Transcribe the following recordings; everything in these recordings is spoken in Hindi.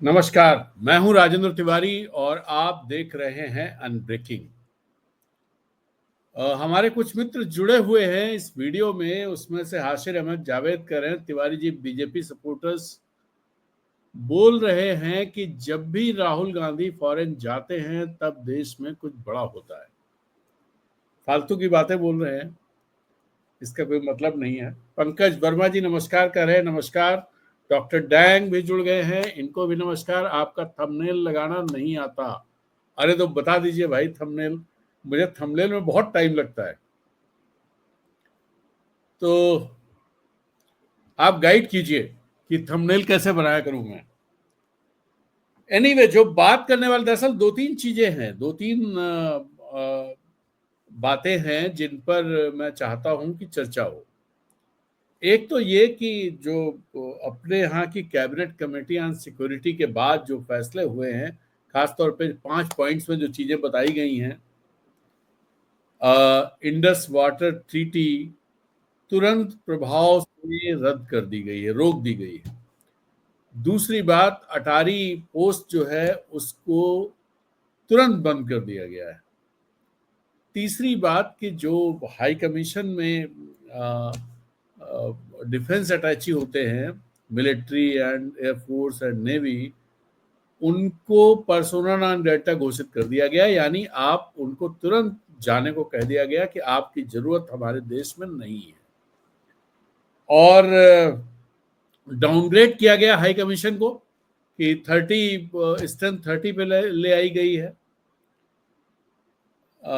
नमस्कार, मैं हूं राजेंद्र तिवारी और आप देख रहे हैं अनब्रेकिंग। हमारे कुछ मित्र जुड़े हुए हैं इस वीडियो में, उसमें से हाशिर अहमद जावेद कह रहे हैं तिवारी जी बीजेपी सपोर्टर्स बोल रहे हैं कि जब भी राहुल गांधी फॉरेन जाते हैं तब देश में कुछ बड़ा होता है। फालतू की बातें बोल रहे हैं, इसका कोई मतलब नहीं है। पंकज वर्मा जी नमस्कार कर रहे हैं। नमस्कार। डॉक्टर डैंग भी जुड़ गए हैं, इनको भी नमस्कार। आपका थंबनेल लगाना नहीं आता? अरे तो बता दीजिए भाई थंबनेल। मुझे थंबनेल में बहुत टाइम लगता है, तो आप गाइड कीजिए कि थंबनेल कैसे बनाया करूं मैं। एनीवे, जो बात करने वाले दरअसल दो तीन चीजें हैं, दो तीन बातें हैं जिन पर मैं चाहता हूं कि चर्चा हो। एक तो ये कि जो अपने यहाँ की कैबिनेट कमेटी ऑन सिक्योरिटी के बाद जो फैसले हुए हैं, खासतौर पे 5 पॉइंट्स में जो चीजें बताई गई हैं, इंडस वाटर ट्रीटी तुरंत प्रभाव से रद्द कर दी गई है, रोक दी गई है। दूसरी बात, अटारी पोस्ट जो है उसको तुरंत बंद कर दिया गया है। तीसरी बात कि जो हाई कमीशन में डिफेंस अटैची होते हैं, military and air force and navy, उनको पर्सोना नॉन ग्रेटा घोषित कर दिया गया। यानी आप उनको तुरंत जाने को कह दिया गया कि आपकी जरूरत हमारे देश में नहीं है। और डाउनग्रेड किया गया हाई कमीशन को कि 30 स्ट्रेंथ 30 पे ले आई गई है।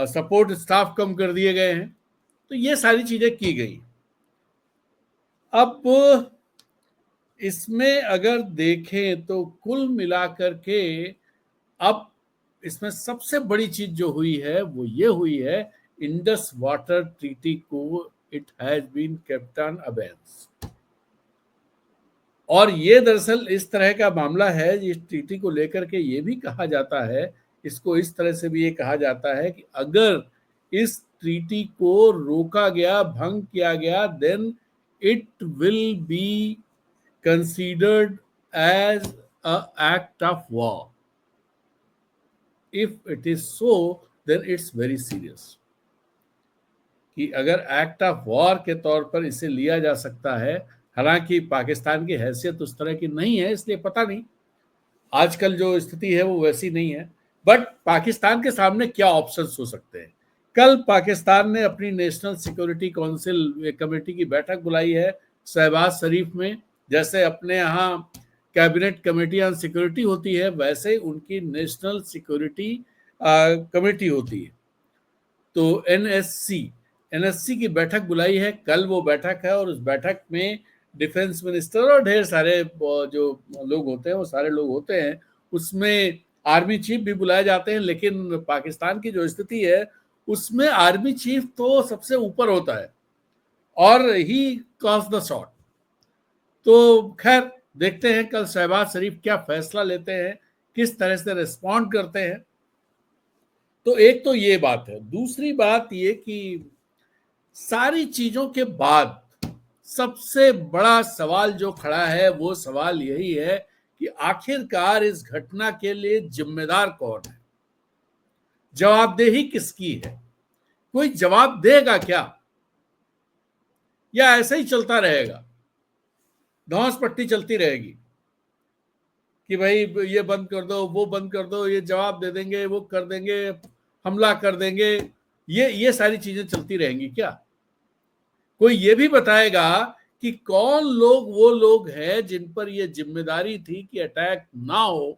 सपोर्ट स्टाफ कम कर दिए गए हैं। तो ये सारी चीजें की गई। अब इसमें अगर देखें तो कुल मिलाकर के अब इसमें सबसे बड़ी चीज जो हुई है वो ये हुई है, इंडस वाटर ट्रीटी को it has been kept on abeyance. और ये दरअसल इस तरह का मामला है, इस ट्रीटी को लेकर के ये भी कहा जाता है, इसको इस तरह से भी ये कहा जाता है कि अगर इस ट्रीटी को रोका गया, भंग किया गया, then it will be considered as a act of war. If it is so then it's very serious. कि अगर एक्ट ऑफ वॉर के तौर पर इसे लिया जा सकता है, हालांकि पाकिस्तान की हैसियत उस तरह की नहीं है, इसलिए पता नहीं आजकल जो स्थिति है वो वैसी नहीं है। बट पाकिस्तान के सामने क्या ऑप्शंस हो सकते हैं? कल पाकिस्तान ने अपनी नेशनल सिक्योरिटी काउंसिल कमेटी की बैठक बुलाई है शहबाज शरीफ में। जैसे अपने यहाँ कैबिनेट कमेटी ऑन सिक्योरिटी होती है, वैसे उनकी नेशनल सिक्योरिटी कमेटी होती है। तो एनएससी की बैठक बुलाई है, कल वो बैठक है। और उस बैठक में डिफेंस मिनिस्टर और ढेर सारे जो लोग होते हैं वो सारे लोग होते हैं। उसमें आर्मी चीफ भी बुलाए जाते हैं, लेकिन पाकिस्तान की जो स्थिति है उसमें आर्मी चीफ तो सबसे ऊपर होता है और ही कॉल्स द शॉट। तो खैर देखते हैं कल शहबाज शरीफ क्या फैसला लेते हैं, किस तरह से रिस्पॉन्ड करते हैं। तो एक तो ये बात है। दूसरी बात ये कि सारी चीजों के बाद सबसे बड़ा सवाल जो खड़ा है वो सवाल यही है कि आखिरकार इस घटना के लिए जिम्मेदार कौन है, जवाबदेही किसकी है? कोई जवाब देगा क्या, या ऐसे ही चलता रहेगा, धौंस पट्टी चलती रहेगी कि भाई ये बंद कर दो, वो बंद कर दो, ये जवाब दे देंगे, वो कर देंगे, हमला कर देंगे, ये सारी चीजें चलती रहेंगी क्या? कोई ये भी बताएगा कि कौन लोग वो लोग हैं जिन पर ये जिम्मेदारी थी कि अटैक ना हो,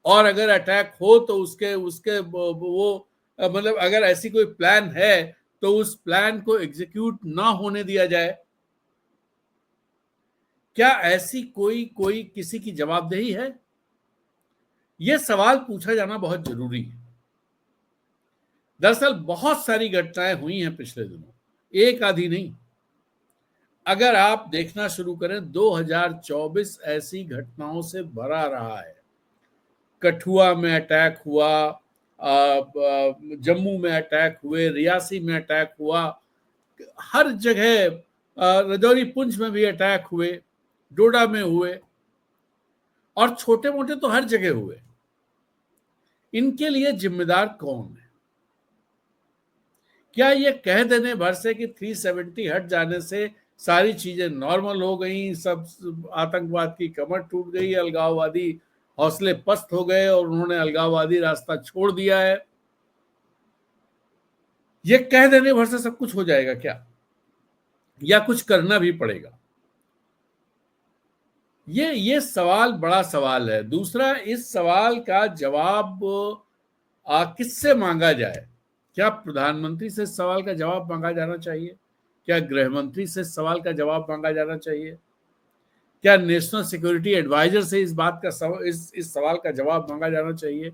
और अगर अटैक हो तो उसके उसके वो मतलब अगर ऐसी कोई प्लान है तो उस प्लान को एग्जीक्यूट ना होने दिया जाए। क्या ऐसी कोई कोई किसी की जवाबदेही है? यह सवाल पूछा जाना बहुत जरूरी है। दरअसल बहुत सारी घटनाएं हुई हैं पिछले दिनों, एक आधी नहीं। अगर आप देखना शुरू करें, 2024 ऐसी घटनाओं से भरा रहा है। कठुआ में अटैक हुआ, जम्मू में अटैक हुए, रियासी में अटैक हुआ, हर जगह रजौरी पुंछ में भी अटैक हुए, डोडा में हुए। और छोटे मोटे तो हर जगह हुए। इनके लिए जिम्मेदार कौन है? क्या ये कह देने भर से कि 370 हट जाने से सारी चीजें नॉर्मल हो गई, सब आतंकवाद की कमर टूट गई, अलगाववादी हौसले पस्त हो गए और उन्होंने अलगाववादी रास्ता छोड़ दिया है? ये कह देने भर से सब कुछ हो जाएगा क्या, या कुछ करना भी पड़ेगा? ये सवाल बड़ा सवाल है। दूसरा, इस सवाल का जवाब किससे मांगा जाए? क्या प्रधानमंत्री से इस सवाल का जवाब मांगा जाना चाहिए? क्या गृह मंत्री से इस सवाल का जवाब मांगा जाना चाहिए? क्या नेशनल सिक्योरिटी एडवाइजर से इस बात का इस सवाल का जवाब मांगा जाना चाहिए?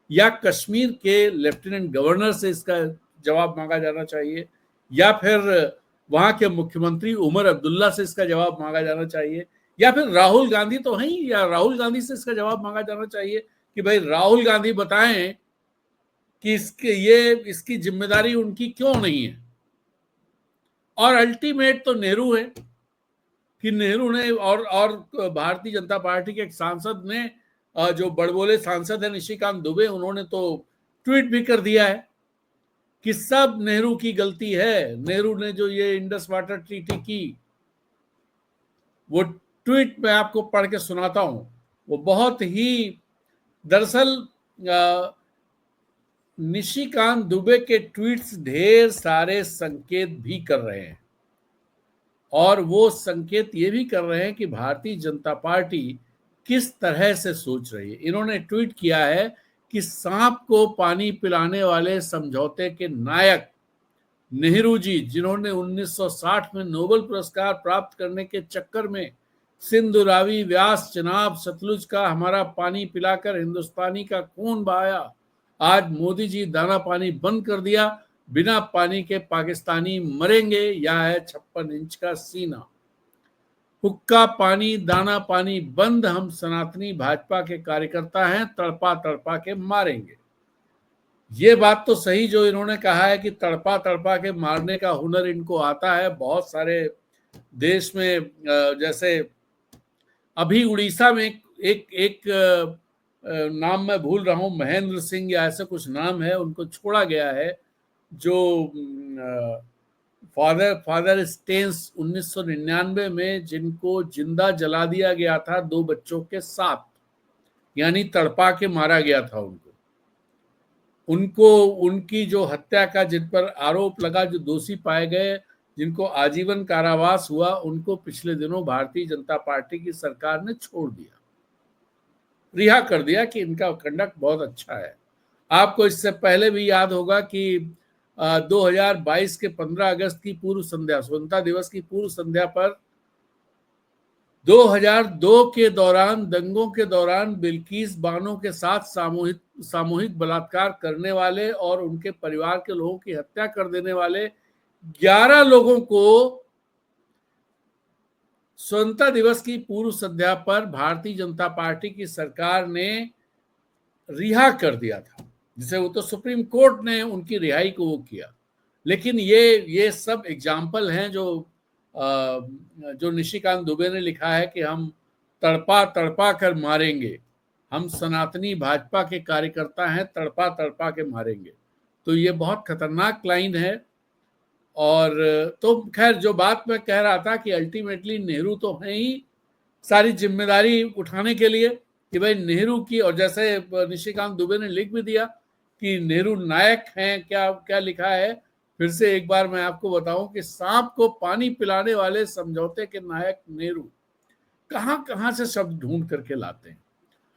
या कश्मीर के लेफ्टिनेंट गवर्नर से इसका जवाब मांगा जाना चाहिए? या फिर वहां के मुख्यमंत्री उमर अब्दुल्ला से इसका जवाब मांगा जाना चाहिए? या फिर राहुल गांधी तो हैं, या राहुल गांधी से इसका जवाब मांगा जाना चाहिए कि भाई राहुल गांधी बताएं कि इसकी जिम्मेदारी उनकी क्यों नहीं है? और अल्टीमेट तो नेहरू है कि नेहरू ने और भारतीय जनता पार्टी के एक सांसद ने, जो बड़बोले सांसद है निशिकांत दुबे, उन्होंने तो ट्वीट भी कर दिया है कि सब नेहरू की गलती है। नेहरू ने जो ये इंडस वाटर ट्रीटी की, वो ट्वीट मैं आपको पढ़ के सुनाता हूं। वो बहुत ही, दरअसल निशिकांत दुबे के ट्वीट्स ढेर सारे संकेत भी कर रहे हैं, और वो संकेत ये भी कर रहे हैं कि भारतीय जनता पार्टी किस तरह से सोच रही है। इन्होंने ट्वीट किया है कि सांप को पानी पिलाने वाले समझौते के नायक नेहरू जी, जिन्होंने 1960 में नोबेल पुरस्कार प्राप्त करने के चक्कर में सिंधु रावी व्यास चिनाब सतलुज का हमारा पानी पिलाकर हिंदुस्तानी का खून बहाया, आज मोदी जी दाना पानी बंद कर दिया, बिना पानी के पाकिस्तानी मरेंगे। यह है 56 इंच का सीना, हुक्का पानी दाना पानी बंद, हम सनातनी भाजपा के कार्यकर्ता हैं, तड़पा तड़पा के मारेंगे। ये बात तो सही जो इन्होंने कहा है कि तड़पा तड़पा के मारने का हुनर इनको आता है। बहुत सारे देश में, जैसे अभी उड़ीसा में एक नाम मैं भूल रहा हूं, महेंद्र सिंह या ऐसा कुछ नाम है, उनको छोड़ा गया है, जो फादर स्टेन्स 1999 में जिनको जिंदा जला दिया गया था 2 बच्चों के साथ, यानी तड़पा के मारा गया था उनको उनकी जो हत्या का जिन पर आरोप लगा, जो दोषी पाए गए, जिनको आजीवन कारावास हुआ, उनको पिछले दिनों भारतीय जनता पार्टी की सरकार ने छोड़ दिया, रिहा कर दिया कि इनका कंडक्ट बहुत अच्छा है। आपको इससे पहले भी याद होगा कि 2022 के 15 अगस्त की पूर्व संध्या, स्वतंत्रता दिवस की पूर्व संध्या पर 2002 के दौरान, दंगों के दौरान बिल्किस बानो के साथ सामूहिक बलात्कार करने वाले और उनके परिवार के लोगों की हत्या कर देने वाले 11 लोगों को स्वतंत्रता दिवस की पूर्व संध्या पर भारतीय जनता पार्टी की सरकार ने रिहा कर दिया था, जिसे वो तो सुप्रीम कोर्ट ने उनकी रिहाई को वो किया। लेकिन ये सब एग्जाम्पल हैं जो निशिकांत दुबे ने लिखा है कि हम तड़पा तड़पा कर मारेंगे, हम सनातनी भाजपा के कार्यकर्ता हैं, तड़पा तड़पा के मारेंगे। तो ये बहुत खतरनाक लाइन है। और तो खैर, जो बात मैं कह रहा था कि अल्टीमेटली नेहरू तो हैं ही सारी जिम्मेदारी उठाने के लिए, कि भाई नेहरू की, और जैसे निशिकांत दुबे ने लिख भी दिया कि नेहरू नायक हैं, क्या क्या लिखा है, फिर से एक बार मैं आपको बताऊं कि सांप को पानी पिलाने वाले समझौते के नायक नेहरू कहां कहां से शब्द ढूंढ करके लाते हैं।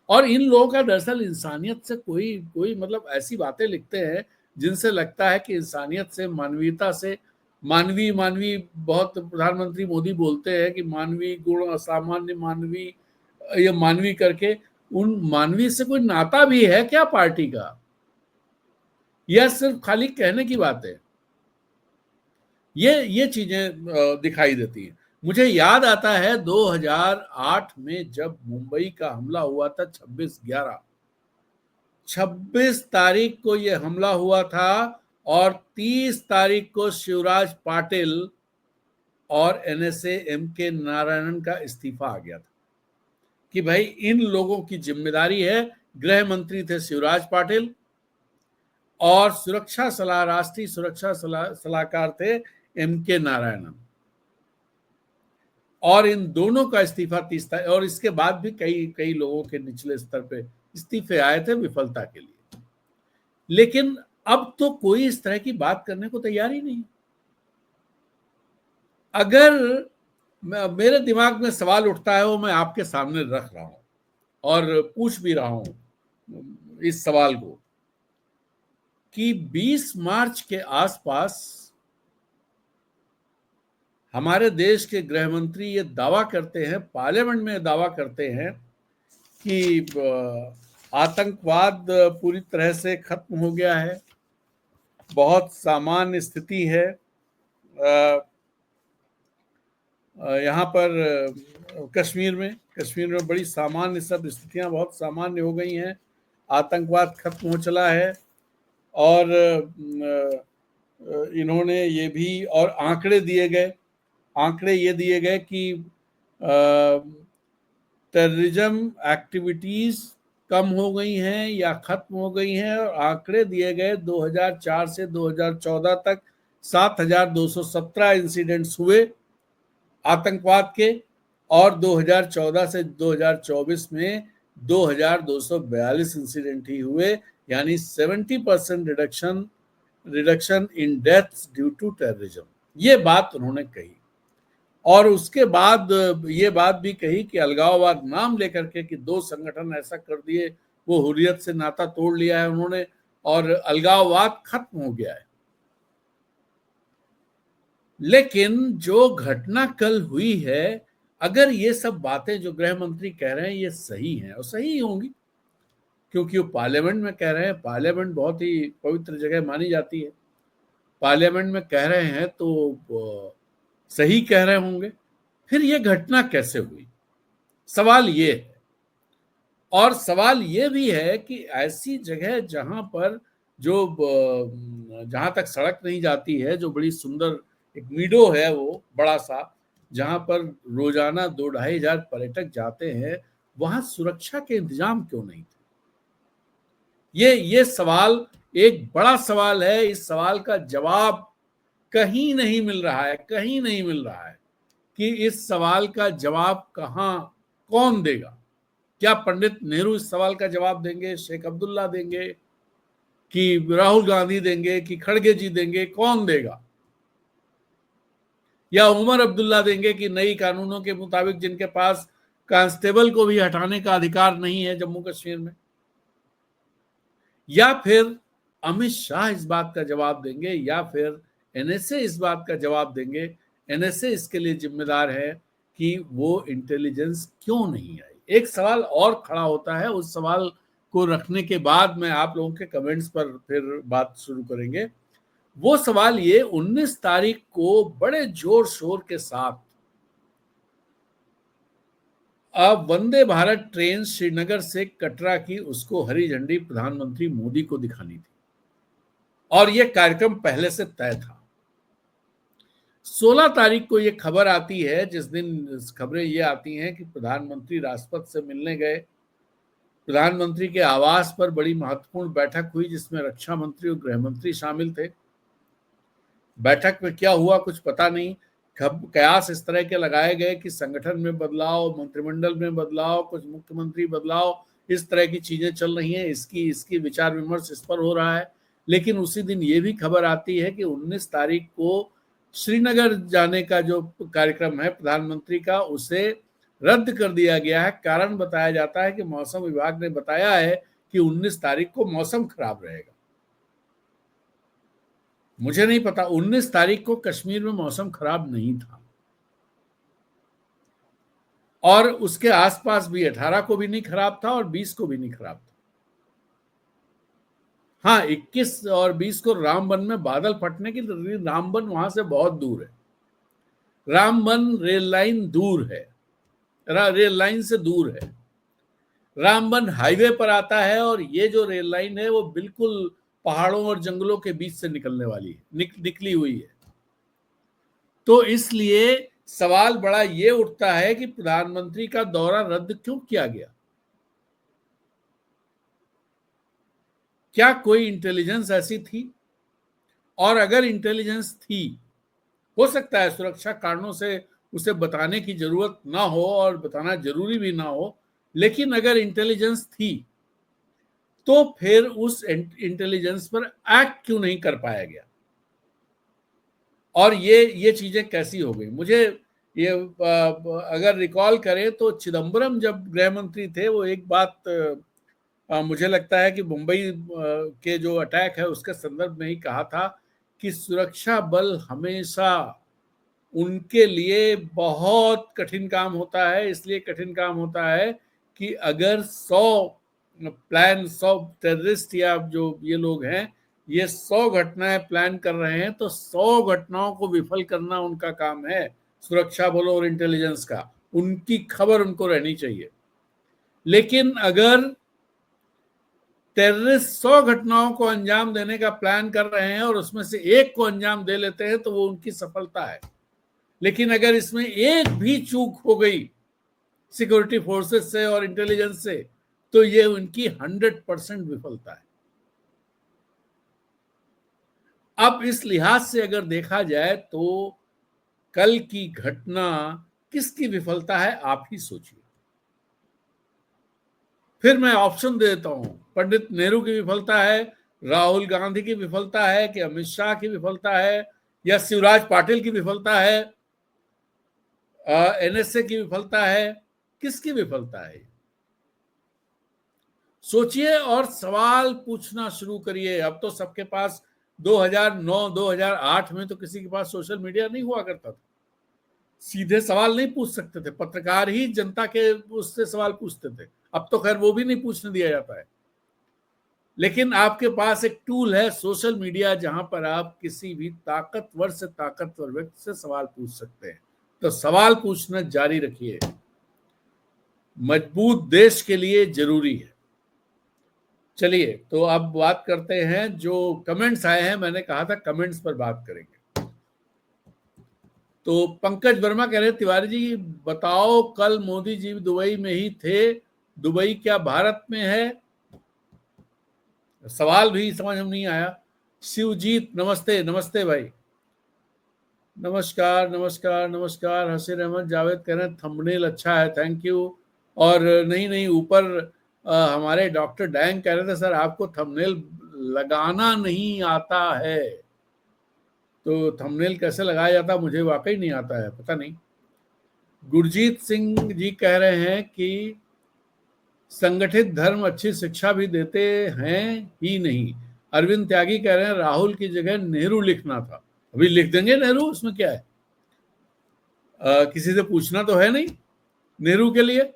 और इन लोगों का दरअसल इंसानियत से कोई कोई मतलब ऐसी बातें लिखते हैं जिनसे लगता है कि इंसानियत से, मानवीयता से, मानवी मानवी बहुत प्रधानमंत्री मोदी बोलते हैं कि मानवीय गुण, असामान्य मानवी, ये मानवी करके, उन मानवी से कोई नाता भी है क्या पार्टी का, यह सिर्फ खाली कहने की बात है? ये चीजें दिखाई देती हैं। मुझे याद आता है 2008 में जब मुंबई का हमला हुआ था, 26 तारीख को ये हमला हुआ था, और 30 तारीख को शिवराज पाटिल और एनएसए एम के नारायणन का इस्तीफा आ गया था। कि भाई इन लोगों की जिम्मेदारी है। गृह मंत्री थे शिवराज पाटिल और राष्ट्रीय सुरक्षा सलाहकार थे MK नारायणन, और इन दोनों का इस्तीफा 30 था, और इसके बाद भी कई कई लोगों के निचले स्तर पे इस्तीफे आए थे विफलता के लिए। लेकिन अब तो कोई इस तरह की बात करने को तैयार ही नहीं। अगर मेरे दिमाग में सवाल उठता है वो मैं आपके सामने रख रहा हूं और पूछ भी रहा हूं इस सवाल को कि 20 मार्च के आसपास हमारे देश के गृह मंत्री ये दावा करते हैं, पार्लियामेंट में दावा करते हैं कि आतंकवाद पूरी तरह से खत्म हो गया है, बहुत सामान्य स्थिति है, यहाँ पर कश्मीर में बड़ी सामान्य सब स्थितियां बहुत सामान्य हो गई हैं, आतंकवाद खत्म हो चला है। और इन्होंने ये भी और आंकड़े ये दिए गए कि टेररिज्म एक्टिविटीज कम हो गई हैं या खत्म हो गई हैं, और आंकड़े दिए गए 2004 से 2014 तक 7,217 इंसिडेंट्स हुए आतंकवाद के, और 2014 से 2024 में 2,242 इंसिडेंट ही हुए, यानी 70% reduction in deaths due to terrorism. ये बात उन्होंने कही, और उसके बाद ये बात भी कही कि अलगाववाद नाम लेकर के कि 2 संगठन ऐसा कर दिए, वो हुर्रियत से नाता तोड़ लिया है उन्होंने और अलगाववाद खत्म हो गया है। लेकिन जो घटना कल हुई है, अगर ये सब बातें जो गृह मंत्री कह रहे हैं ये सही हैं, और सही होंगी क्योंकि वो पार्लियामेंट में कह रहे हैं, पार्लियामेंट बहुत ही पवित्र जगह मानी जाती है, पार्लियामेंट में कह रहे हैं तो सही कह रहे होंगे। फिर ये घटना कैसे हुई, सवाल ये है। और सवाल ये भी है कि ऐसी जगह जहां पर जहां तक सड़क नहीं जाती है, जो बड़ी सुंदर एक मीडो है वो बड़ा सा, जहां पर रोजाना 2-2.5 हजार पर्यटक जाते हैं, वहां सुरक्षा के इंतजाम क्यों नहीं थे? ये सवाल एक बड़ा सवाल है। इस सवाल का जवाब कहीं नहीं मिल रहा है कि इस सवाल का जवाब कौन देगा। क्या पंडित नेहरू इस सवाल का जवाब देंगे, शेख अब्दुल्ला देंगे, कि राहुल गांधी देंगे, कि खड़गे जी देंगे? कौन देगा? या उमर अब्दुल्ला देंगे कि नई कानूनों के मुताबिक जिनके पास कांस्टेबल को भी हटाने का अधिकार नहीं है जम्मू कश्मीर में? या फिर अमित शाह इस बात का जवाब देंगे, या फिर NSA इस बात का जवाब देंगे? NSA इसके लिए जिम्मेदार है कि वो इंटेलिजेंस क्यों नहीं आई। एक सवाल और खड़ा होता है, उस सवाल को रखने के बाद मैं आप लोगों के कमेंट्स पर फिर बात शुरू करेंगे। वो सवाल ये, 19 तारीख को बड़े जोर शोर के साथ अब वंदे भारत ट्रेन श्रीनगर से कटरा की, उसको हरी झंडी प्रधानमंत्री मोदी को दिखानी थी, और यह कार्यक्रम पहले से तय था। 16 तारीख को यह खबर आती है, जिस दिन खबरें ये आती हैं कि प्रधानमंत्री राष्ट्रपति से मिलने गए, प्रधानमंत्री के आवास पर बड़ी महत्वपूर्ण बैठक हुई जिसमें रक्षा मंत्री और गृह मंत्री शामिल थे। बैठक में क्या हुआ कुछ पता नहीं, कयास इस तरह के लगाए गए कि संगठन में बदलाव, मंत्रिमंडल में बदलाव, कुछ मुख्यमंत्री बदलाव, इस तरह की चीजें चल रही हैं, इसकी विचार विमर्श इस पर हो रहा है। लेकिन उसी दिन ये भी खबर आती है कि 19 तारीख को श्रीनगर जाने का जो कार्यक्रम है प्रधानमंत्री का, उसे रद्द कर दिया गया है। कारण बताया जाता है कि मौसम विभाग ने बताया है कि 19 तारीख को मौसम खराब रहेगा। मुझे नहीं पता, 19 तारीख को कश्मीर में मौसम खराब नहीं था, और उसके आसपास भी 18 को भी नहीं खराब था और 20 को भी नहीं खराब था। हाँ, 21 और 20 को रामबन में बादल फटने की, रामबन वहां से बहुत दूर है, रामबन रेल लाइन दूर है, रेल लाइन से दूर है, रामबन हाईवे पर आता है, और ये जो रेल लाइन है वो बिल्कुल पहाड़ों और जंगलों के बीच से निकलने वाली है, निकली हुई है। तो इसलिए सवाल बड़ा ये उठता है कि प्रधानमंत्री का दौरा रद्द क्यों किया गया? क्या कोई इंटेलिजेंस ऐसी थी? और अगर इंटेलिजेंस थी, हो सकता है सुरक्षा कारणों से उसे बताने की जरूरत ना हो और बताना जरूरी भी ना हो, लेकिन अगर इंटेलिजेंस थी तो फिर उस इंटेलिजेंस पर एक्ट क्यों नहीं कर पाया गया? और ये चीजें कैसी हो गई? मुझे ये अगर रिकॉल करें तो चिदम्बरम जब गृह मंत्री थे, वो एक बात मुझे लगता है कि मुंबई के जो अटैक है उसके संदर्भ में ही कहा था कि सुरक्षा बल हमेशा उनके लिए बहुत कठिन काम होता है। इसलिए कठिन काम होता है कि अगर 100 टेररिस्ट या जो ये लोग हैं, ये 100 घटनाएं प्लान कर रहे हैं, तो 100 घटनाओं को विफल करना उनका काम है, सुरक्षा बलों और इंटेलिजेंस का। उनकी खबर उनको रहनी चाहिए। लेकिन अगर टेररिस्ट 100 घटनाओं को अंजाम देने का प्लान कर रहे हैं और उसमें से एक को अंजाम दे लेते हैं, तो वो उनकी सफलता है। लेकिन अगर इसमें एक भी चूक हो गई सिक्योरिटी फोर्सेस से और इंटेलिजेंस से, तो ये उनकी 100% विफलता है। अब इस लिहाज से अगर देखा जाए तो कल की घटना किसकी विफलता है, आप ही सोचिए। फिर मैं ऑप्शन दे देता हूं, पंडित नेहरू की विफलता है, राहुल गांधी की विफलता है, कि अमित शाह की विफलता है, या शिवराज पाटिल की विफलता है, एनएसए की विफलता है, किसकी विफलता है? सोचिए और सवाल पूछना शुरू करिए। अब तो सबके पास 2009 2008 में तो किसी के पास सोशल मीडिया नहीं हुआ करता था, सीधे सवाल नहीं पूछ सकते थे, पत्रकार ही जनता के उससे सवाल पूछते थे। अब तो खैर वो भी नहीं पूछने दिया जाता है। लेकिन आपके पास एक टूल है सोशल मीडिया, जहां पर आप किसी भी ताकतवर से ताकतवर व्यक्ति से सवाल पूछ सकते हैं। तो सवाल पूछना जारी रखिए, मजबूत देश के लिए जरूरी है। चलिए तो अब बात करते हैं जो कमेंट्स आए हैं। मैंने कहा था कमेंट्स पर बात करेंगे। तो पंकज वर्मा कह रहे हैं, तिवारी जी बताओ, कल मोदी जी दुबई में ही थे, दुबई क्या भारत में है? सवाल भी समझ में नहीं आया। शिवजीत नमस्ते, नमस्ते भाई, नमस्कार नमस्कार नमस्कार। हसीर अहमद जावेद कह रहे हैं थंबनेल अच्छा है, थैंक यू। और नहीं ऊपर हमारे डॉक्टर डैंग कह रहे थे सर आपको थंबनेल लगाना नहीं आता है। तो थंबनेल कैसे लगाया जाता मुझे वाकई नहीं आता है, पता नहीं। गुरजीत सिंह जी कह रहे हैं कि संगठित धर्म अच्छी शिक्षा भी देते हैं ही नहीं। अरविंद त्यागी कह रहे हैं राहुल की जगह नेहरू लिखना था। अभी लिख देंगे नेहरू, उसमें क्या है? किसी से पूछना तो है नहीं नेहरू के लिए।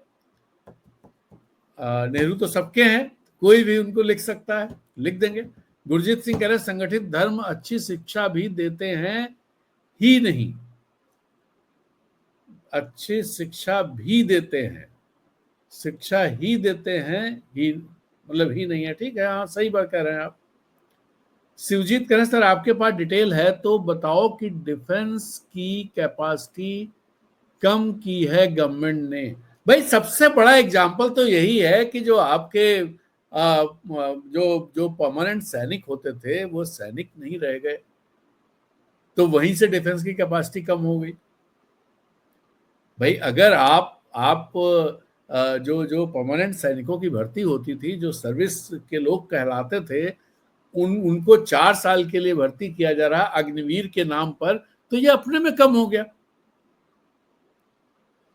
नेहरू तो सबके हैं, कोई भी उनको लिख सकता है, लिख देंगे। गुरजीत सिंह कह रहे संगठित धर्म अच्छी शिक्षा भी देते हैं ही नहीं, अच्छी शिक्षा भी देते हैं, शिक्षा ही देते हैं, ही मतलब ही नहीं है। ठीक है, हाँ सही बात कह रहे हैं आप। शिवजीत कह रहे सर आपके पास डिटेल है तो बताओ कि डिफेंस की कैपेसिटी कम की है गवर्नमेंट ने। भाई सबसे बड़ा एग्जाम्पल तो यही है कि जो आपके जो जो परमानेंट सैनिक होते थे वो सैनिक नहीं रह गए, तो वहीं से डिफेंस की कैपेसिटी कम हो गई। भाई अगर आप जो जो परमानेंट सैनिकों की भर्ती होती थी, जो सर्विस के लोग कहलाते थे, उनको 4 साल के लिए भर्ती किया जा रहा अग्निवीर के नाम पर, तो ये अपने में कम हो गया।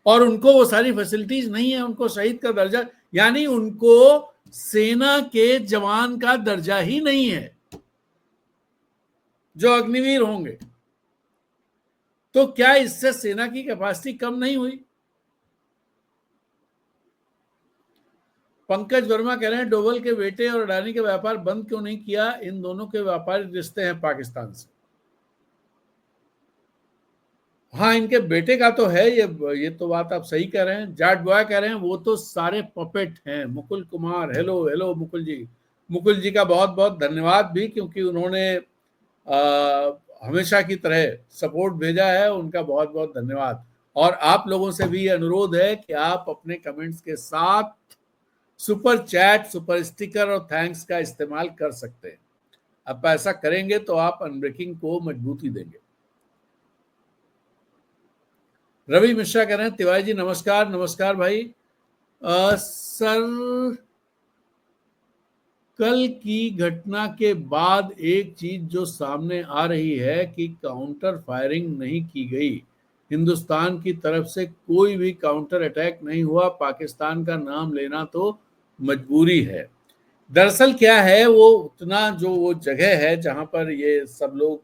और उनको वो सारी फैसिलिटीज नहीं है, उनको शहीद का दर्जा, यानी उनको सेना के जवान का दर्जा ही नहीं है जो अग्निवीर होंगे। तो क्या इससे सेना की कैपेसिटी कम नहीं हुई? पंकज वर्मा कह रहे हैं डोवल के बेटे और अडानी के व्यापार बंद क्यों नहीं किया, इन दोनों के व्यापारिक रिश्ते हैं पाकिस्तान से। हाँ इनके बेटे का तो है, ये तो बात आप सही कह रहे हैं। जाट बॉय कह रहे हैं वो तो सारे पपेट हैं। मुकुल कुमार हेलो हेलो मुकुल जी, मुकुल जी का बहुत बहुत धन्यवाद भी, क्योंकि उन्होंने हमेशा की तरह सपोर्ट भेजा है, उनका बहुत बहुत धन्यवाद। और आप लोगों से भी अनुरोध है कि आप अपने कमेंट्स के साथ सुपर चैट, सुपर स्टिकर और थैंक्स का इस्तेमाल कर सकते हैं। अब ऐसा करेंगे तो आप अनब्रेकिंग को मजबूती देंगे। रवि मिश्रा कह रहे हैं तिवारी जी नमस्कार। नमस्कार भाई। सर, कल की घटना के बाद एक चीज जो सामने आ रही है कि काउंटर फायरिंग नहीं की गई, हिंदुस्तान की तरफ से कोई भी काउंटर अटैक नहीं हुआ, पाकिस्तान का नाम लेना तो मजबूरी है। दरअसल क्या है, वो उतना जो वो जगह है जहां पर ये सब लोग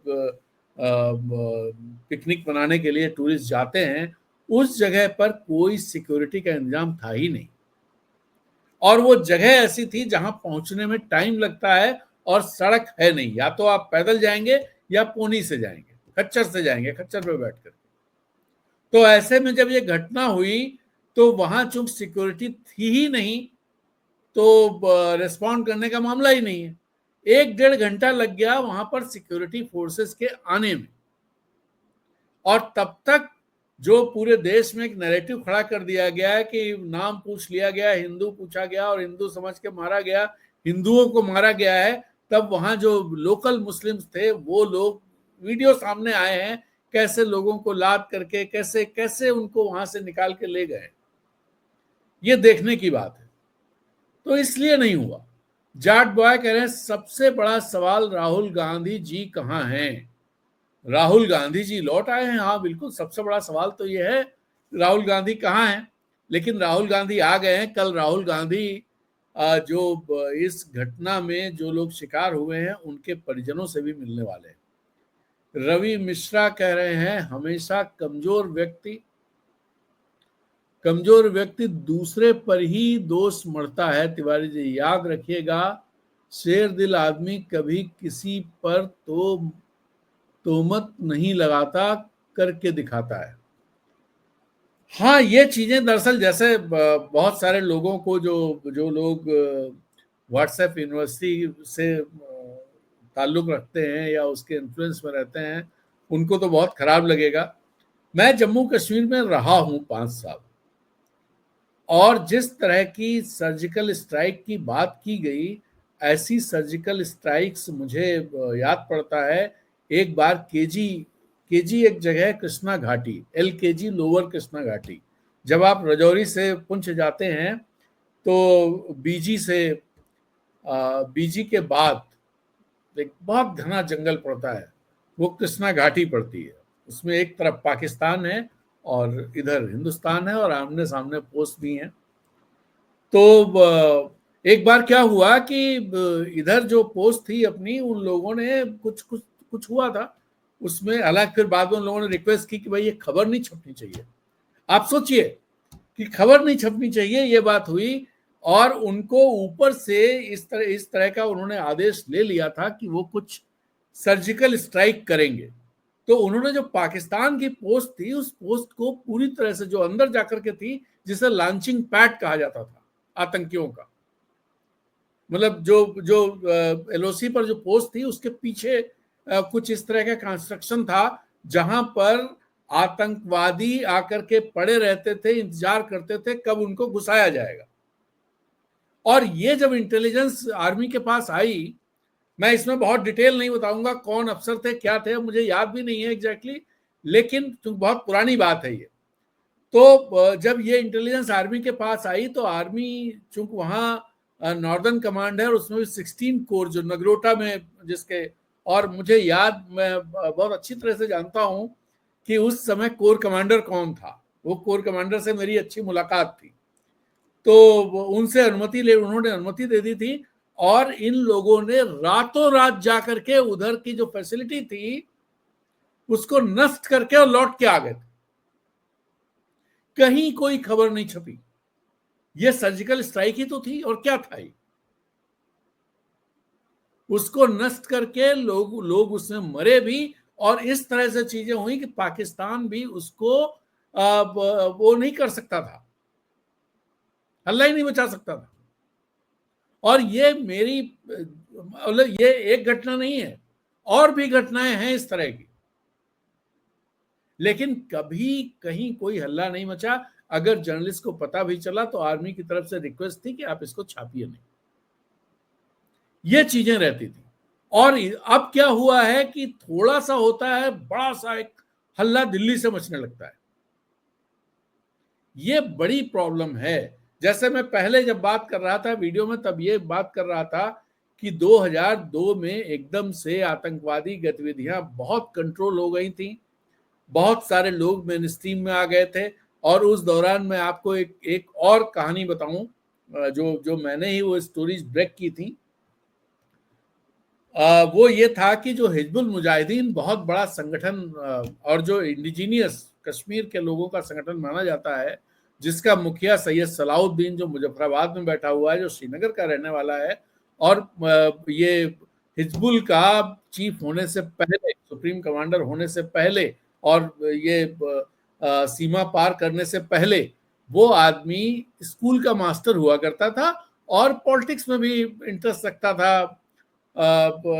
पिकनिक मनाने के लिए टूरिस्ट जाते हैं, उस जगह पर कोई सिक्योरिटी का इंतजाम था ही नहीं। और वो जगह ऐसी थी जहां पहुंचने में टाइम लगता है और सड़क है नहीं, या तो आप पैदल जाएंगे या पोनी से जाएंगे, खच्चर से जाएंगे, खच्चर पे बैठ कर। तो ऐसे में जब ये घटना हुई तो वहां चूंकि सिक्योरिटी थी ही नहीं, तो रिस्पॉन्ड करने का मामला ही नहीं है। 1-1.5 घंटा लग गया वहां पर सिक्योरिटी फोर्सेस के आने में, और तब तक जो पूरे देश में एक नैरेटिव खड़ा कर दिया गया है कि नाम पूछ लिया गया, हिंदू पूछा गया और हिंदू समझ के मारा गया, हिंदुओं को मारा गया है, तब वहां जो लोकल मुस्लिम्स थे वो लोग, वीडियो सामने आए हैं कैसे लोगों को लाद करके कैसे कैसे उनको वहां से निकाल के ले गए। ये देखने की बात है। तो इसलिए नहीं हुआ। जाट बॉय कह रहे हैं सबसे बड़ा सवाल राहुल गांधी जी कहां हैं। राहुल गांधी जी लौट आए हैं, हाँ बिल्कुल, सबसे बड़ा सवाल तो ये है राहुल गांधी कहाँ हैं। लेकिन राहुल गांधी आ गए हैं। कल राहुल गांधी जो इस घटना में जो लोग शिकार हुए हैं उनके परिजनों से भी मिलने वाले हैं। रवि मिश्रा कह रहे हैं हमेशा कमजोर व्यक्ति दूसरे पर ही दोष मढ़ता है। तिवारी जी याद रखिएगा, शेर दिल आदमी कभी किसी पर तोहमत नहीं लगाता, करके दिखाता है। हाँ, ये चीजें दरअसल जैसे बहुत सारे लोगों को जो जो लोग व्हाट्सएप यूनिवर्सिटी से ताल्लुक रखते हैं या उसके इन्फ्लुएंस में रहते हैं, उनको तो बहुत खराब लगेगा। मैं जम्मू कश्मीर में रहा हूं 5 साल, और जिस तरह की सर्जिकल स्ट्राइक की बात की गई, ऐसी सर्जिकल स्ट्राइक्स मुझे याद पड़ता है। एक बार केजी एक जगह है कृष्णा घाटी, LKG लोअर कृष्णा घाटी। जब आप रजौरी से पुंछ जाते हैं तो बीजी के बाद एक बहुत घना जंगल पड़ता है, वो कृष्णा घाटी पड़ती है। उसमें एक तरफ पाकिस्तान है और इधर हिंदुस्तान है, और आमने सामने पोस्ट भी हैं। तो एक बार क्या हुआ कि इधर जो पोस्ट थी अपनी, उन लोगों ने कुछ कुछ कुछ हुआ था उसमें। हालांकि फिर बाद में उन लोगों ने रिक्वेस्ट की कि भाई ये खबर नहीं छपनी चाहिए। आप सोचिए कि खबर नहीं छपनी चाहिए, ये बात हुई, और उनको ऊपर से इस तरह का उन्होंने आदेश ले लिया था कि वो कुछ सर्जिकल स्ट्राइक करेंगे। तो उन्होंने जो पाकिस्तान की पोस्ट थी, उस पोस्ट को पूरी तरह से जो अंदर जाकर के थी, जिसे लॉन्चिंग पैड कहा जाता था आतंकियों का, मतलब जो जो LOC पर जो पोस्ट थी उसके पीछे कुछ इस तरह का कंस्ट्रक्शन था जहां पर आतंकवादी आकर के पड़े रहते थे, इंतजार करते थे कब उनको घुसाया जाएगा। और ये जब इंटेलिजेंस आर्मी के पास आई, मैं इसमें बहुत डिटेल नहीं बताऊंगा कौन अफसर थे क्या थे, मुझे याद भी नहीं है एग्जैक्टली, लेकिन बहुत पुरानी बात है ये। तो जब ये इंटेलिजेंस आर्मी के पास आई तो आर्मी, चूंकि वहाँ नॉर्दर्न कमांड है और उसमें भी 16 कोर जो नगरोटा में जिसके, और मुझे याद, मैं बहुत अच्छी तरह से जानता हूँ कि उस समय कोर कमांडर कौन था। वो कोर कमांडर से मेरी अच्छी मुलाकात थी, तो उनसे उन्होंने अनुमति दे दी थी, और इन लोगों ने रातों रात जाकर के उधर की जो फैसिलिटी थी उसको नष्ट करके और लौट के आ गए थे। कहीं कोई खबर नहीं छपी। ये सर्जिकल स्ट्राइक ही तो थी, और क्या था ये। उसको नष्ट करके लोग उसमें मरे भी, और इस तरह से चीजें हुई कि पाकिस्तान भी उसको वो नहीं कर सकता था, हल्ला ही नहीं बचा सकता था। और ये मेरी ये एक घटना नहीं है, और भी घटनाएं हैं इस तरह की। लेकिन कभी कहीं कोई हल्ला नहीं मचा। अगर जर्नलिस्ट को पता भी चला तो आर्मी की तरफ से रिक्वेस्ट थी कि आप इसको छापिए नहीं। ये चीजें रहती थी। और अब क्या हुआ है कि थोड़ा सा होता है, बड़ा सा एक हल्ला दिल्ली से मचने लगता है। ये बड़ी प्रॉब्लम है। जैसे मैं पहले जब बात कर रहा था वीडियो में, तब ये बात कर रहा था कि 2002 में एकदम से आतंकवादी गतिविधियां बहुत कंट्रोल हो गई थी, बहुत सारे लोग मेन स्ट्रीम में आ गए थे। और उस दौरान मैं आपको एक और कहानी बताऊं, जो जो मैंने ही वो स्टोरीज ब्रेक की थी। वो ये था कि जो हिजबुल मुजाहिदीन बहुत बड़ा संगठन और जो इंडिजीनियस कश्मीर के लोगों का संगठन माना जाता है, जिसका मुखिया सैयद सलाउद्दीन जो मुजफ्फराबाद में बैठा हुआ है, जो श्रीनगर का रहने वाला है, और ये हिजबुल का चीफ होने से पहले, सुप्रीम कमांडर होने से पहले, और ये सीमा पार करने से पहले वो आदमी स्कूल का मास्टर हुआ करता था और पॉलिटिक्स में भी इंटरेस्ट रखता था।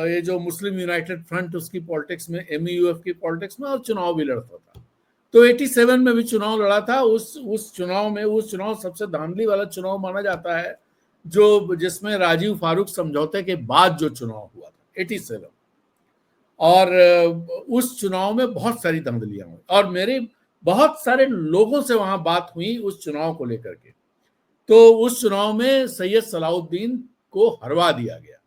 ये जो मुस्लिम यूनाइटेड फ्रंट, उसकी पॉलिटिक्स में, एमयूएफ की पॉलिटिक्स में, और चुनाव भी लड़ता था। तो 87 में भी चुनाव लड़ा था। उस चुनाव सबसे धांधली वाला चुनाव माना जाता है, जो जिसमें राजीव फारूक समझौते के बाद जो चुनाव हुआ था 87। और उस चुनाव में बहुत सारी धांधलियां हुई और मेरे बहुत सारे लोगों से वहां बात हुई उस चुनाव को लेकर के। तो उस चुनाव में सैयद सलाउद्दीन को हरवा दिया गया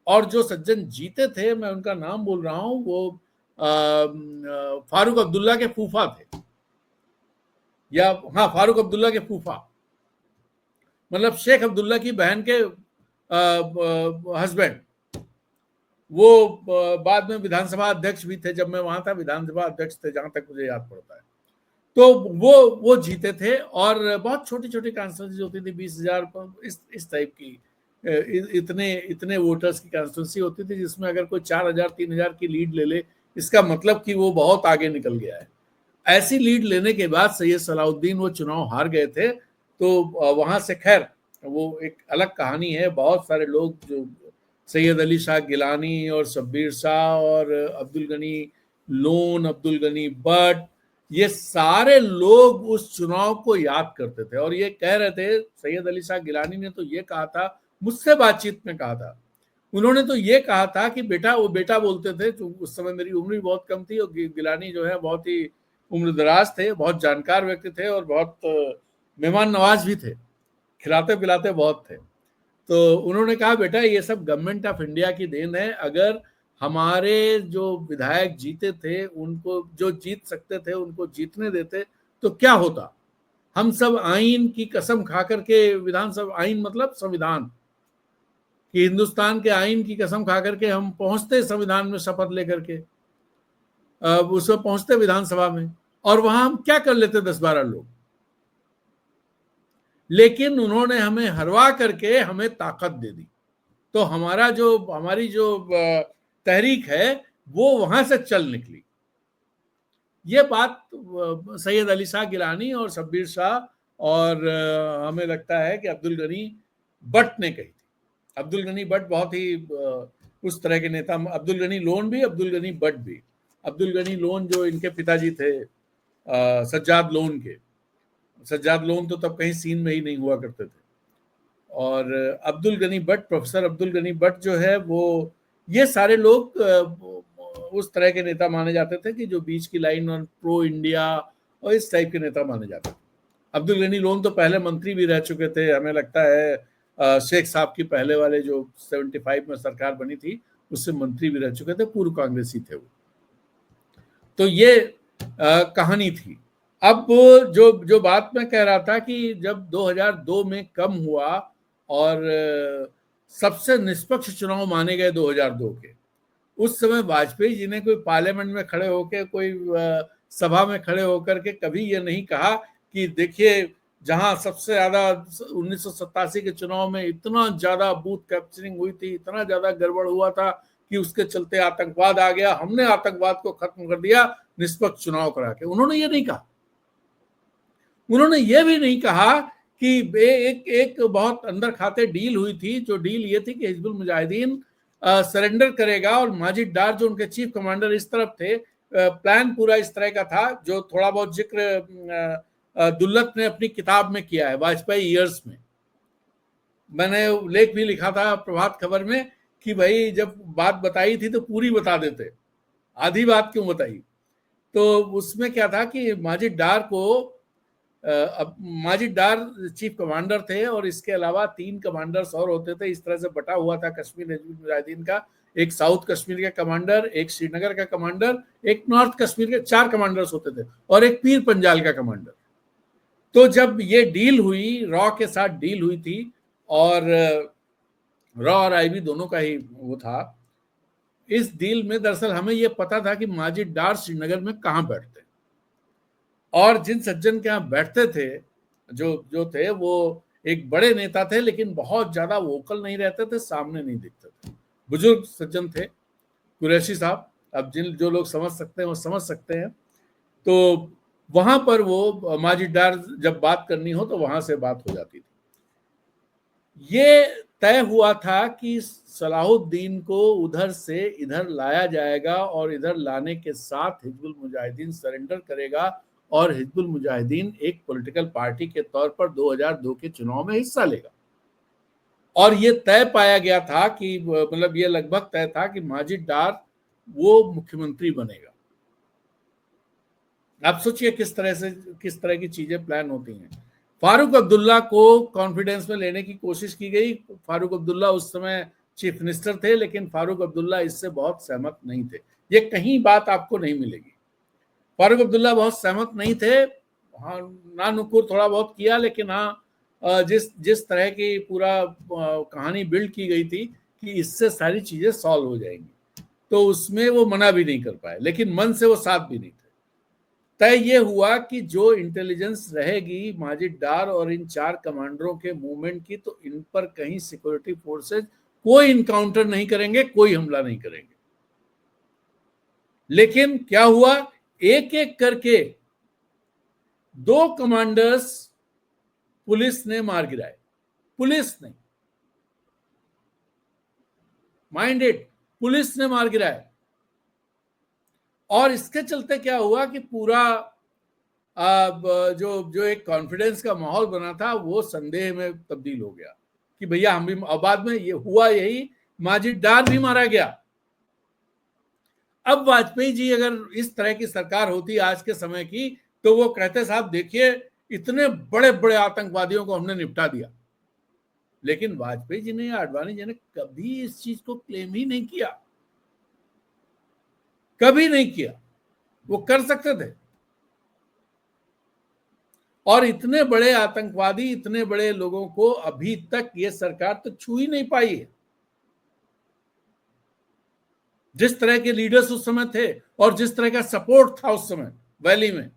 और जो सज्जन जीते थे, मैं उनका नाम बोल रहा हूं, वो फारूक अब्दुल्ला के फूफा थे, या हाँ, फारूक अब्दुल्ला के फूफा, मतलब शेख अब्दुल्ला की बहन के हस्बैंड। वो बाद में विधानसभा अध्यक्ष भी थे। जब मैं वहां था विधानसभा अध्यक्ष थे, जहां तक मुझे याद पड़ता है। तो वो जीते थे और बहुत छोटी छोटी कॉन्स्टिट्यूंसी होती थी, 20,000 इस टाइप की, इतने इतने वोटर्स की कॉन्स्टिट्यूंसी होती थी, जिसमें अगर कोई 4,000 3,000 की लीड ले ले, इसका मतलब कि वो बहुत आगे निकल गया है। ऐसी लीड लेने के बाद सैयद सलाउद्दीन वो चुनाव हार गए थे। तो वहां से खैर वो एक अलग कहानी है। बहुत सारे लोग, जो सैयद अली शाह गिलानी और शब्बीर शाह और अब्दुल गनी लोन, अब्दुल गनी बट, ये सारे लोग उस चुनाव को याद करते थे और ये कह रहे थे। सैयद अली शाह गिलानी ने तो ये कहा था, मुझसे बातचीत में कहा था, उन्होंने तो ये कहा था कि बेटा, वो बेटा बोलते थे, तो उस समय मेरी उम्र भी बहुत कम थी और गिलानी जो है बहुत ही उम्रदराज थे, बहुत जानकार व्यक्ति थे और बहुत मेहमान नवाज भी थे, खिलाते पिलाते बहुत थे। तो उन्होंने कहा, बेटा ये सब गवर्नमेंट ऑफ इंडिया की देन है। अगर हमारे जो विधायक जीते थे, उनको जो जीत सकते थे उनको जीतने देते तो क्या होता। हम सब आइन की कसम खा करके, विधानसभा आइन मतलब संविधान, कि हिंदुस्तान के आइन की कसम खा करके हम पहुंचते संविधान में शपथ लेकर के, उसमें पहुंचते विधानसभा में, और वहां हम क्या कर लेते 10-12 लोग। लेकिन उन्होंने हमें हरवा करके हमें ताकत दे दी। तो हमारी जो तहरीक है वो वहां से चल निकली। ये बात सैयद अली शाह गिलानी और शब्बीर शाह और हमें लगता है कि अब्दुल गनी बट ने कही थी। अब्दुल गनी बट बहुत ही उस तरह के नेता, अब्दुल गनी लोन भी, अब्दुल गनी बट भी। अब्दुल गनी लोन जो इनके पिताजी थे, सज्जाद लोन के, सज्जाद लोन तो तब कहीं सीन में ही नहीं हुआ करते थे। और अब्दुल गनी बट, प्रोफेसर अब्दुल गनी बट जो है वो, ये सारे लोग उस तरह के नेता माने जाते थे कि जो बीच की लाइन और प्रो इंडिया और इस टाइप के नेता माने जाते थे। अब्दुल गनी लोन तो पहले मंत्री भी रह चुके थे, हमें लगता है शेख साहब की पहले वाले जो 75 में सरकार बनी थी उससे मंत्री भी रह चुके थे, पूर्व कांग्रेसी थे वो। तो ये कहानी थी। अब जो जो बात मैं कह रहा था कि जब 2002 में कम हुआ और सबसे निष्पक्ष चुनाव माने गए 2002 के, उस समय वाजपेयी जी ने कोई पार्लियामेंट में खड़े होकर, कोई सभा में खड़े होकर के कभी ये नहीं कहा कि देखिए, जहां सबसे ज्यादा 1987 के चुनाव में इतना ज्यादा बूथ कैप्चरिंग हुई थी, इतना ज्यादा गड़बड़ हुआ था कि उसके चलते आतंकवाद आ गया, हमने आतंकवाद को खत्म कर दिया निष्पक्ष चुनाव करा के। उन्होंने ये नहीं कहा। उन्होंने ये भी नहीं कहा कि एक बहुत अंदर खाते डील हुई थी, जो डील ये थी कि हिजबुल मुजाहिदीन सरेंडर करेगा और माजिद डार जो उनके चीफ कमांडर इस तरफ थे, प्लान पूरा इस तरह का था, जो थोड़ा बहुत जिक्र दुल्लत ने अपनी किताब में किया है, वाजपेयी ईयर्स में। मैंने लेख भी लिखा था प्रभात खबर में कि भाई जब बात बताई थी तो पूरी बता देते, आधी बात क्यों बताई। तो उसमें क्या था कि माजिद डार को अब माजिद डार चीफ कमांडर थे और इसके अलावा 3 कमांडर्स और होते थे। इस तरह से बटा हुआ था कश्मीर हिजबुल मुजाहिदीन का, एक साउथ कश्मीर का कमांडर, एक श्रीनगर का कमांडर, एक नॉर्थ कश्मीर के, 4 कमांडर्स होते थे और एक पीर पंजाल का कमांडर। तो जब ये डील हुई, रॉ के साथ डील हुई थी और रॉ और आईबी दोनों का ही वो था, इस डील में दरअसल हमें यह पता था कि माजिद डार श्रीनगर में कहां बैठते और जिन सज्जन के यहाँ बैठते थे, जो जो थे वो एक बड़े नेता थे, लेकिन बहुत ज्यादा वोकल नहीं रहते थे, सामने नहीं दिखते थे, बुजुर्ग सज्जन थे, कुरैशी साहब। अब जिन जो लोग समझ सकते हैं वो समझ सकते हैं। तो वहां पर वो माजिद डार जब बात करनी हो तो वहां से बात हो जाती थी। ये तय हुआ था कि सलाहुद्दीन को उधर से इधर लाया जाएगा और इधर लाने के साथ हिजबुल मुजाहिदीन सरेंडर करेगा और हिजबुल मुजाहिदीन एक पॉलिटिकल पार्टी के तौर पर 2002 के चुनाव में हिस्सा लेगा। और ये तय पाया गया था कि मतलब ये लगभग तय था कि माजिद डार वो मुख्यमंत्री बनेगा। आप सोचिए किस तरह की चीजें प्लान होती हैं। फारूक अब्दुल्ला को कॉन्फिडेंस में लेने की कोशिश की गई। फारूक अब्दुल्ला उस समय चीफ मिनिस्टर थे, लेकिन फारूक अब्दुल्ला इससे बहुत सहमत नहीं थे। ये कहीं बात आपको नहीं मिलेगी। फारूक अब्दुल्ला बहुत सहमत नहीं थे। हाँ, ना नुकुर थोड़ा बहुत किया, लेकिन हाँ जिस तरह की पूरा कहानी बिल्ड की गई थी कि इससे सारी चीजें सॉल्व हो जाएंगी, तो उसमें वो मना भी नहीं कर पाए, लेकिन मन से वो साथ भी नहीं थे। तय ये हुआ कि जो इंटेलिजेंस रहेगी माजिद डार और इन 4 कमांडरों के मूवमेंट की, तो इन पर कहीं सिक्योरिटी फोर्सेज कोई इनकाउंटर नहीं करेंगे, कोई हमला नहीं करेंगे। लेकिन क्या हुआ, एक एक करके 2 कमांडर्स पुलिस ने मार गिराए। पुलिस ने, माइंड इट, पुलिस ने मार गिराए। और इसके चलते क्या हुआ कि पूरा जो जो एक कॉन्फिडेंस का माहौल बना था वो संदेह में तब्दील हो गया कि भैया हम भी। बाद में ये हुआ यही, माजिद डार भी मारा गया। अब वाजपेयी जी अगर इस तरह की सरकार होती आज के समय की, तो वो कहते साहब देखिए इतने बड़े बड़े आतंकवादियों को हमने निपटा दिया। लेकिन वाजपेयी जी ने या आडवाणी जी ने कभी इस चीज को क्लेम ही नहीं किया, कभी नहीं किया। वो कर सकते थे। और इतने बड़े आतंकवादी, इतने बड़े लोगों को अभी तक ये सरकार तो छू ही नहीं पाई है। जिस तरह के लीडर्स उस समय थे और जिस तरह का सपोर्ट था उस समय वैली में,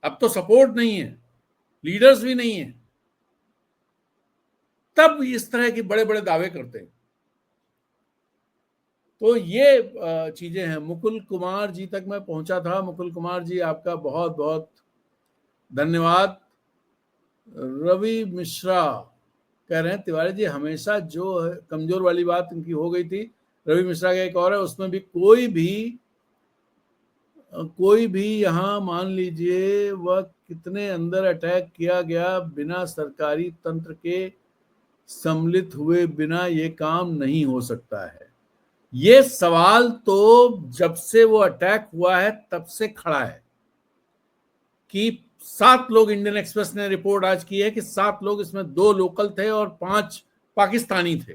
अब तो सपोर्ट नहीं है, लीडर्स भी नहीं है, तब इस तरह के बड़े बड़े दावे करते हैं। तो ये चीजें हैं। मुकुल कुमार जी तक मैं पहुंचा था। मुकुल कुमार जी आपका बहुत बहुत धन्यवाद। रवि मिश्रा कह रहे हैं तिवारी जी हमेशा जो कमजोर वाली बात इनकी हो गई थी। रवि मिश्रा का एक और है, उसमें भी कोई भी यहाँ मान लीजिए वह कितने अंदर अटैक किया गया, बिना सरकारी तंत्र के सम्मिलित हुए बिना ये काम नहीं हो सकता है। ये सवाल तो जब से वो अटैक हुआ है तब से खड़ा है कि 7 लोग, इंडियन एक्सप्रेस ने रिपोर्ट आज की है कि 7 लोग, इसमें 2 लोकल थे और 5 पाकिस्तानी थे।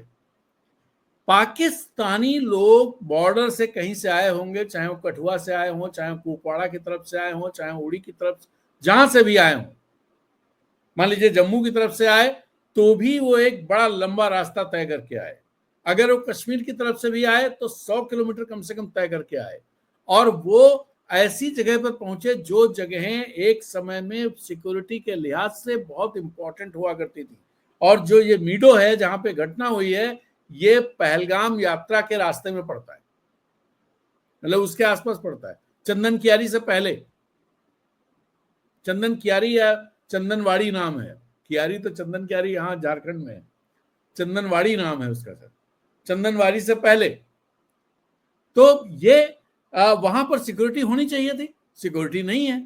पाकिस्तानी लोग बॉर्डर से कहीं से आए होंगे, चाहे वो कठुआ से आए हों, चाहे कुपवाड़ा की तरफ से आए हों, चाहे उड़ी की तरफ, जहां से भी आए हों, मान लीजिए जम्मू की तरफ से आए तो भी वो एक बड़ा लंबा रास्ता तय करके आए। अगर वो कश्मीर की तरफ से भी आए तो 100 किलोमीटर कम से कम तय करके आए। और वो ऐसी जगह पर पहुंचे जो जगहें एक समय में सिक्योरिटी के लिहाज से बहुत इंपॉर्टेंट हुआ करती थी। और जो ये मीडो है जहां पे घटना हुई है, ये पहलगाम यात्रा के रास्ते में पड़ता है, मतलब उसके आसपास पड़ता है, चंदन कियारी से पहले। चंदन कियारी या चंदनवाड़ी नाम है, कियारी तो चंदन कियारी यहाँ झारखंड में है, चंदनवाड़ी नाम है उसका सर, चंदनवाड़ी से पहले। तो ये वहां पर सिक्योरिटी होनी चाहिए थी, सिक्योरिटी नहीं है।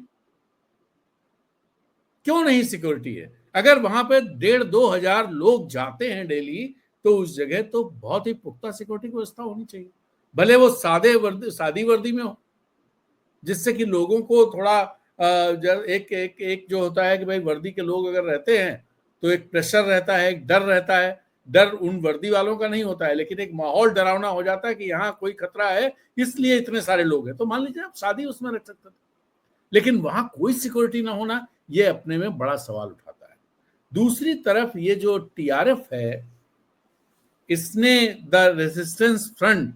क्यों नहीं सिक्योरिटी है? अगर वहां पे 1,500-2,000 लोग जाते हैं डेली, तो उस जगह तो बहुत ही पुख्ता सिक्योरिटी की व्यवस्था होनी चाहिए, भले वो सादी वर्दी में हो, जिससे कि लोगों को थोड़ा एक एक एक जो होता है कि भाई वर्दी के लोग अगर रहते हैं तो एक प्रेशर रहता है, एक डर रहता है। डर उन वर्दी वालों का नहीं होता है, लेकिन एक माहौल डरावना हो जाता है कि यहाँ कोई खतरा है, इसलिए इतने सारे लोग हैं। तो मान लीजिए आप शादी उसमें रख सकते थे, लेकिन वहां कोई सिक्योरिटी ना होना, ये अपने में बड़ा सवाल उठाता है। दूसरी तरफ ये जो टीआरएफ है, इसने द रेजिस्टेंस फ्रंट,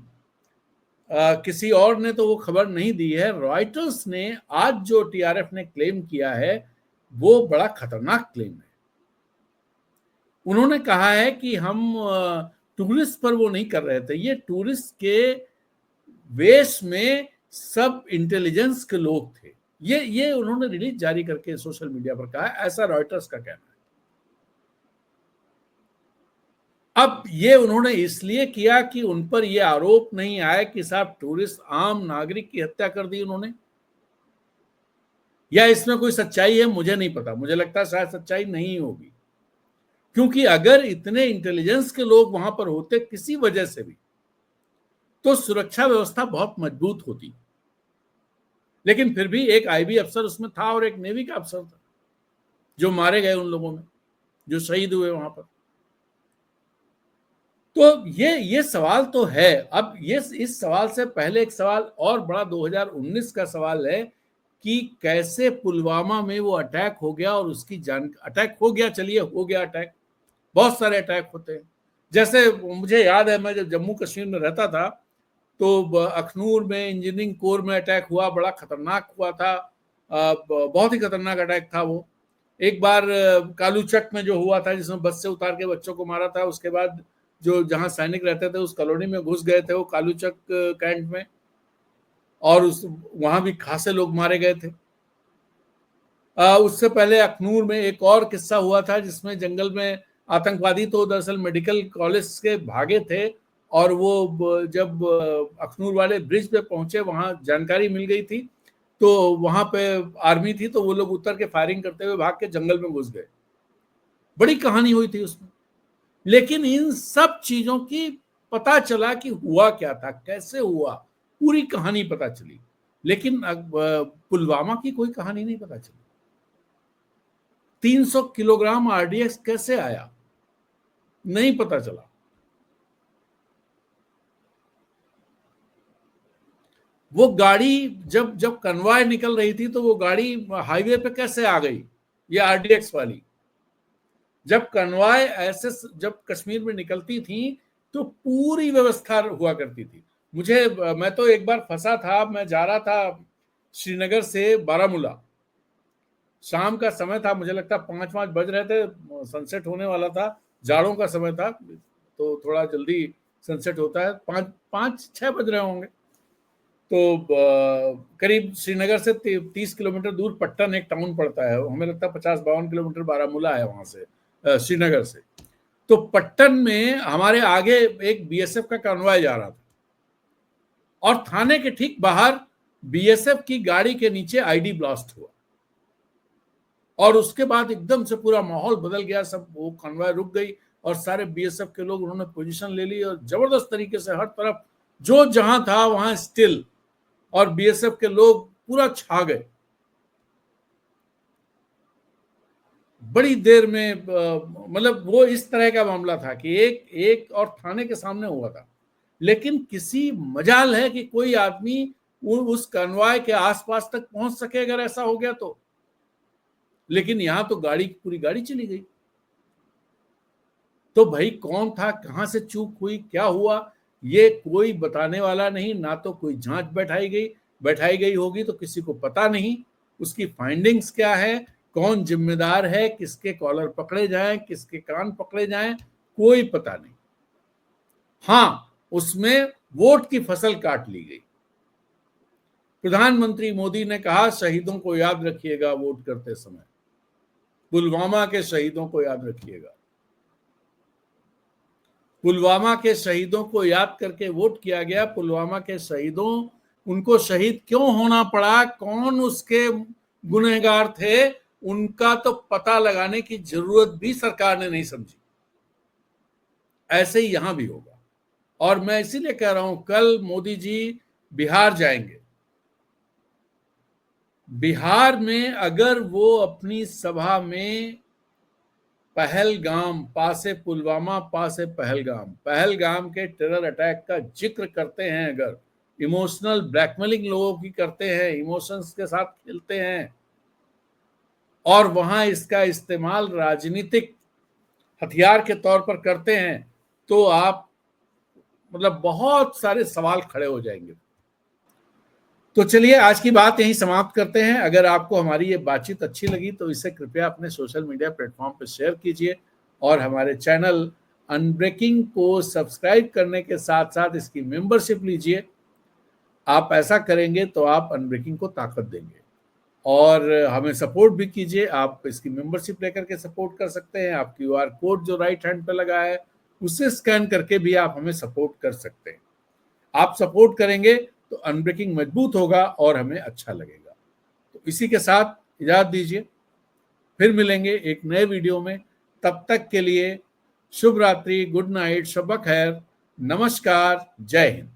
किसी और ने तो वो खबर नहीं दी है, रॉयटर्स ने आज जो टीआरएफ ने क्लेम किया है वो बड़ा खतरनाक क्लेम है। उन्होंने कहा है कि हम टूरिस्ट पर वो नहीं कर रहे थे, ये टूरिस्ट के वेश में सब इंटेलिजेंस के लोग थे। ये उन्होंने रिलीज जारी करके सोशल मीडिया पर कहा, ऐसा रॉयटर्स का कहना है। अब ये उन्होंने इसलिए किया कि उन पर यह आरोप नहीं आया कि साहब टूरिस्ट आम नागरिक की हत्या कर दी उन्होंने, या इसमें कोई सच्चाई है मुझे नहीं पता, मुझे लगता है शायद सच्चाई नहीं होगी, क्योंकि अगर इतने इंटेलिजेंस के लोग वहां पर होते किसी वजह से भी, तो सुरक्षा व्यवस्था बहुत मजबूत होती। लेकिन फिर भी एक आईबी अफसर उसमें था और एक नेवी का अफसर था जो मारे गए उन लोगों में, जो शहीद हुए वहां पर। तो ये सवाल तो है। अब ये इस सवाल से पहले एक सवाल और बड़ा 2019 का सवाल है कि कैसे पुलवामा में वो अटैक हो गया, और उसकी अटैक हो गया, चलिए हो गया अटैक, बहुत सारे अटैक होते हैं। जैसे मुझे याद है, मैं जब जम्मू कश्मीर में रहता था तो अखनूर में इंजीनियरिंग कोर में अटैक हुआ, बड़ा खतरनाक हुआ था, बहुत ही खतरनाक अटैक था वो। एक बार कालूचक में जो हुआ था, जिसमें बस से उतार के बच्चों को मारा था, उसके बाद जो जहां सैनिक रहते थे उस कॉलोनी में घुस गए थे वो कालूचक कैंट में, और उस वहां भी खासे लोग मारे गए थे। उससे पहले अखनूर में एक और किस्सा हुआ था जिसमें जंगल में आतंकवादी तो दरअसल मेडिकल कॉलेज के भागे थे, और वो जब अखनूर वाले ब्रिज पे पहुंचे, वहां जानकारी मिल गई थी, तो वहां पे आर्मी थी, तो वो लोग उतर के फायरिंग करते हुए भाग के जंगल में घुस गए। बड़ी कहानी हुई थी उसमें। लेकिन इन सब चीजों की पता चला कि हुआ क्या था, कैसे हुआ, पूरी कहानी पता चली, लेकिन पुलवामा की कोई कहानी नहीं पता चली। 300 किलोग्राम आरडीएक्स कैसे आया, नहीं पता चला। वो गाड़ी जब जब कन्वॉय निकल रही थी तो वो गाड़ी हाईवे पे कैसे आ गई, ये आरडीएक्स वाली। जब कन्वॉय ऐसे जब कश्मीर में निकलती थी तो पूरी व्यवस्था हुआ करती थी। मैं तो एक बार फंसा था, मैं जा रहा था श्रीनगर से बारामूला, शाम का समय था, मुझे लगता 5 बज रहे थे, सनसेट होने वाला था, जाड़ों का समय था, तो थोड़ा जल्दी सनसेट होता है, 5-6 बज रहे होंगे। तो करीब श्रीनगर से 30 किलोमीटर दूर पट्टन एक टाउन पड़ता है, हमें लगता है 50-52 किलोमीटर बारामूला है वहां से, श्रीनगर से। तो पट्टन में हमारे आगे एक बीएसएफ का कॉन्वॉय जा रहा था, और थाने के ठीक बाहर बीएसएफ की गाड़ी के नीचे आईडी ब्लास्ट हुआ, और उसके बाद एकदम से पूरा माहौल बदल गया, सब वो कॉन्वॉय रुक गई और सारे बीएसएफ के लोग उन्होंने पोजीशन ले ली, और जबरदस्त तरीके से हर तरफ जो जहां था वहां स्टिल, और बीएसएफ के लोग पूरा छा गए। बड़ी देर में मतलब वो इस तरह का मामला था कि एक और थाने के सामने हुआ था, लेकिन किसी मजाल है कि कोई आदमी उस कन्वॉय के आसपास तक पहुंच सके अगर ऐसा हो गया तो। लेकिन यहां तो पूरी गाड़ी चली गई। तो भाई कौन था, कहां से चूक हुई, क्या हुआ, ये कोई बताने वाला नहीं, ना तो कोई जांच बैठाई गई होगी तो किसी को पता नहीं उसकी फाइंडिंग्स क्या है, कौन जिम्मेदार है, किसके कॉलर पकड़े जाएं, किसके कान पकड़े जाएं, कोई पता नहीं। हाँ, उसमें वोट की फसल काट ली गई। प्रधानमंत्री मोदी ने कहा शहीदों को याद रखिएगा वोट करते समय, पुलवामा के शहीदों को याद रखिएगा। पुलवामा के शहीदों को याद करके वोट किया गया। पुलवामा के शहीदों उनको शहीद क्यों होना पड़ा, कौन उसके गुनहगार थे, उनका तो पता लगाने की जरूरत भी सरकार ने नहीं समझी। ऐसे ही यहां भी होगा। और मैं इसीलिए कह रहा हूं, कल मोदी जी बिहार जाएंगे। बिहार में अगर वो अपनी सभा में पहलगाम, पासे पुलवामा, पासे पहलगाम के टेरर अटैक का जिक्र करते हैं, अगर इमोशनल ब्लैकमेलिंग लोगों की करते हैं, इमोशंस के साथ खेलते हैं और वहां इसका इस्तेमाल राजनीतिक हथियार के तौर पर करते हैं, तो आप मतलब बहुत सारे सवाल खड़े हो जाएंगे। तो चलिए आज की बात यहीं समाप्त करते हैं। अगर आपको हमारी ये बातचीत अच्छी लगी तो इसे कृपया अपने सोशल मीडिया प्लेटफॉर्म पर शेयर कीजिए और हमारे चैनल अनब्रेकिंग को सब्सक्राइब करने के साथ साथ इसकी मेंबरशिप लीजिए। आप ऐसा करेंगे तो आप अनब्रेकिंग को ताकत देंगे और हमें सपोर्ट भी कीजिए। आप इसकी मेंबरशिप लेकर के सपोर्ट कर सकते हैं। आप क्यूआर कोड जो राइट हैंड पे लगा है उसे स्कैन करके भी आप हमें सपोर्ट कर सकते हैं। आप सपोर्ट करेंगे तो अनब्रेकिंग मजबूत होगा और हमें अच्छा लगेगा। तो इसी के साथ इजाजत दीजिए, फिर मिलेंगे एक नए वीडियो में। तब तक के लिए शुभ रात्रि, गुड नाइट, शब खैर, नमस्कार, जय हिंद।